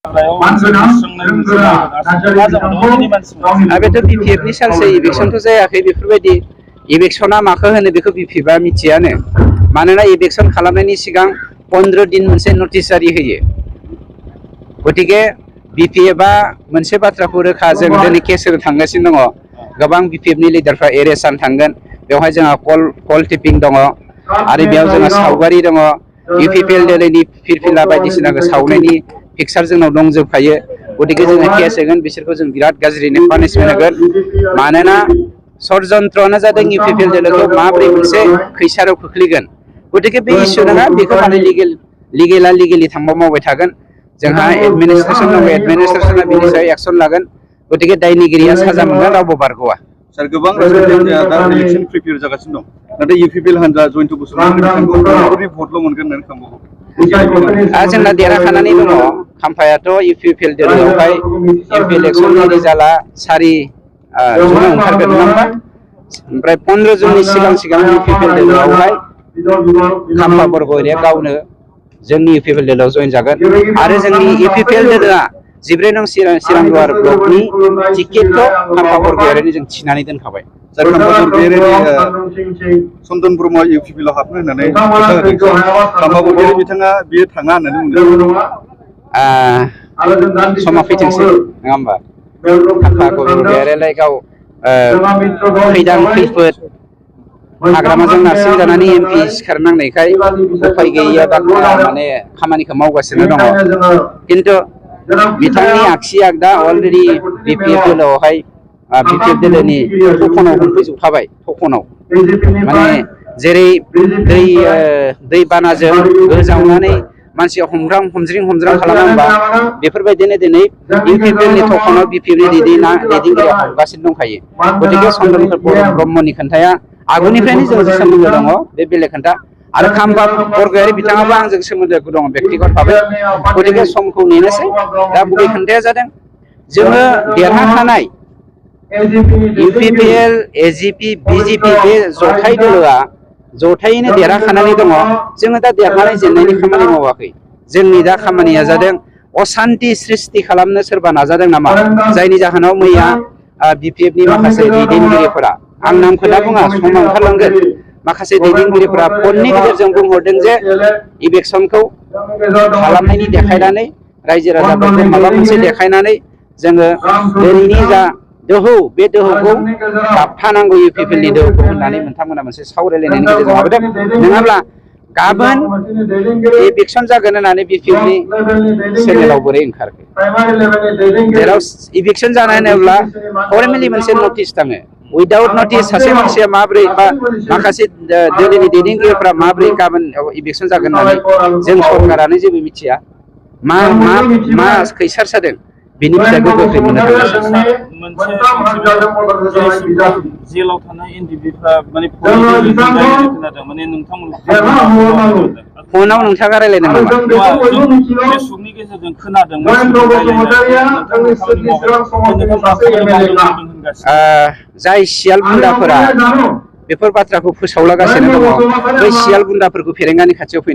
बेथ' बिपिएफनि सानसे इलेक्सनथ' जायाखै बेफोरबायदि इलेक्सना माखौ होनो बेखौ बिपिएफआ मिथियानो मानोना इलेक्सन खालामनायनि सिगां 15 दिन मोनसे नटिस जारि होयो गतिके बिपिएफआ मोनसे बाथ्राखौ रोखा जों दिनै केस होनो थांगासिनो दङ गोबां बिपिएफनि लिडारफ्रा एरेस्ट जानो थांगोन बेवहाय जोंहा कल टिपिं दङ आरो बेयाव जोंहा सावगारि दङ इउपिपिएल दोलोनि फिरफिला बायदिसिनाखौ सावनायनि पिक्चार जोंनाव दंजोबखायो गतिके जोङो केस होगोन बिसोरखौ जों बिराद गाज्रिनो पानिशमेन्ट होगोन मानोना षड्यन्त्रआनो जादों इउपिपिएल दोलोखौ माबोरै मोनसे खैसाराव खोख्लैगोन गतिके बे इस्यु नङा बेखौ माने लिगेलि थांबा मावबाय थागोन जोंहा एडमिनिस्ट्रेसन दङ एडमिनिस्ट्रेसना बिनि सायाव एक्सन लागोन गतिके दायनिगिरिया साजा मोनगोन रावबो बारग'आ सर गोबां रायजोफोरा दा इलेक्सन प्रिपेयार जागासिनो दं नाथाय इउपिपिएल हानजा जयन्त बसुमतारी बिथांखौ बर'फोरनि भटल' मोनगोन होननानै खालामबावो जोंना देरहाखानानै दङ खाम्फायाथ' इउपिपिएल दोलोआवहाय एमपि इलेक्सननि रिजाल्टआ 4 जुनाव ओंखारगोन नङा होमबा ओमफ्राय 15 जुननि सिगां इउपिपिएल दोलोआवहाय खाम्फा बरग'यारिया गावनो जोंनि इउपिपिएल दोलोआव जइन जागोन आरो जोंनि इउपिपिएल दोलोआ 14 नं सिरांदुवार ब्लकनि टिकेटखौ खाम्फा बरग'यारिनो जों थिनानै दोनखाबाय सर खाम्फा बरग'यारिनि चन्दन ब्रह्म इउपिपिएलआव हाबनो होननानै खाम्फा बरग'यारि बिथाङा बियो थाङा होननानै बुंदों समा फैथोंसै नङा होमबा खाम्फा बरग'यारियालाय गाव खैदां खैफोद हाग्रामाजों नारसिन जानानै एमपि सिखारनांनायखाय उफाय गैयिया माने खामानिखौ मावगासिनो दङ खिन्थु बिथांनि आगसि आगदा अलरेडि बिपिएफ दोलोआवहाय बिपिएफ दोलोनि थखनाव हमफैजोबखाबाय थखनाव माने जेरै दै बानाजों गोजावनानै मानसिया हमज्रिं खालामनांबा बेफोरबायदिनो दिनै इउपिपिएलनि थखनाव बिपिएफनि दैदेनगिरिया हमगासिनो दंखायो गतिके चन्दन ब्रह्मनि खोन्थाया आगुनिफ्रायनो जोंजों सोमोन्दो दङ बे बेलेग खोन्था आरो खाम्फा बरग'यारि बिथाङाबो आंजों सोमोन्दो दङ बेक्तिगत भाबै गतिके समखौ नेनोसै दा गुबै खोन्थाया जादों जोङो देरहाखानाय इउपिपिएल एजिपि बिजेपि बे जथाय दोलोआ जथायैनो देरहाखानानै दङ जोङो दा देरहानाय जेननायनि खामानि मावाखै जोंनि दा खामानिया जादों असान्ति सृष्टि खालामनो सोरबा नाजादों नामा जायनि जाहोनाव मैया बिपिएफनि माखासे दैदेनगिरिफोरा आं नामखौ दा बुङा समा ओंखारलांगोन माखासे दैदेनगिरिफोरा फननि गेजेरजों बुंहरदों जे इलेक्सनखौ खालामनायनि देखायनानै रायजो राजाफोरखौ माबा मोनसे देखायनानै जोङो दिनैनि जा दोहौ बे दोहौखौ गाबथानांगौ इउपिपिएलनि दोहौखौ होननानै मोनथांमोना मोनसे सावरायलायनायनि गेजेरजों माबादों नङाब्ला गाबोन इलेक्सन जागोन होननानै बिपिएफनि चेनेलाव बोरै ओंखारखो जेराव इलेक्सन जानाय होनोब्ला फर्मेलि मोनसे नटिस थाङो उइदाउट नटिस सासे मानसिया माबोरै बा माखासे दोलोनि दैदेनगिरिफ्रा माबोरै गाबोन इलेक्सन जागोन होननानै जों सरकारानो जेबो मिथिया मा खैसार जादों बेनि फिथाइखौ गोख्रै मोननो जेलाव थानाय एनडिबिफ्रा माने खोनादों माने फनाव नोंथाङा रायलायदों नामा फेसबुकनि गेजेरजों खोनादों जाय सियाल बुन्दाफोरा बेफोर बाथ्राखौ फोसावलागासिनो दङ बै सियाल बुन्दाफोरखौ फेरेंगानि खाथियाव फैनो